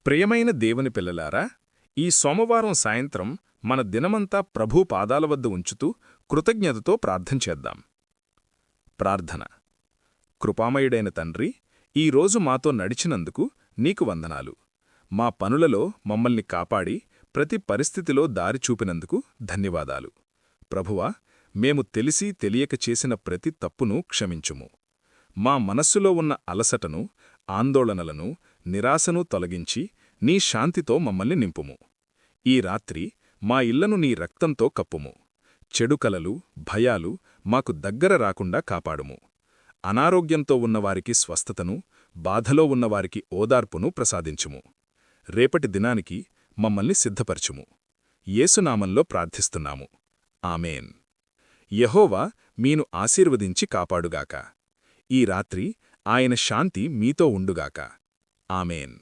ప్రియమైన దేవుని పిల్లలారా, ఈ సోమవారం సాయంత్రం మన దినమంతా ప్రభూ పాదాల వద్ద ఉంచుతూ కృతజ్ఞతతో ప్రార్థన చేద్దాం. ప్రార్థన. కృపామయుడైన తండ్రి, ఈరోజు మాతో నడిచినందుకు నీకు వందనాలు. మా పనులలో మమ్మల్ని కాపాడి ప్రతి పరిస్థితిలో దారి చూపినందుకు ధన్యవాదాలు. ప్రభువా, మేము తెలిసి తెలియక చేసిన ప్రతి తప్పును క్షమించుము. మా మనస్సులో ఉన్న అలసటను, ఆందోళనలను, నిరాశను తొలగించి నీ శాంతితో మమ్మల్ని నింపుము. ఈ రాత్రి మా ఇళ్లను నీ రక్తంతో కప్పుము. చెడు కలలు, భయాలు మాకు దగ్గర రాకుండా కాపాడుము. అనారోగ్యంతో ఉన్నవారికి స్వస్థతను, బాధలో ఉన్నవారికి ఓదార్పును ప్రసాదించుము. రేపటి దినానికి మమ్మల్ని సిద్ధపరచుము. యేసునామంలో ప్రార్థిస్తున్నాము. ఆమేన్. యెహోవా మీను ఆశీర్వదించి కాపాడుగాక. ఈ రాత్రి ఆయన శాంతి మీతో ఉండుగాక. ఆమేన్.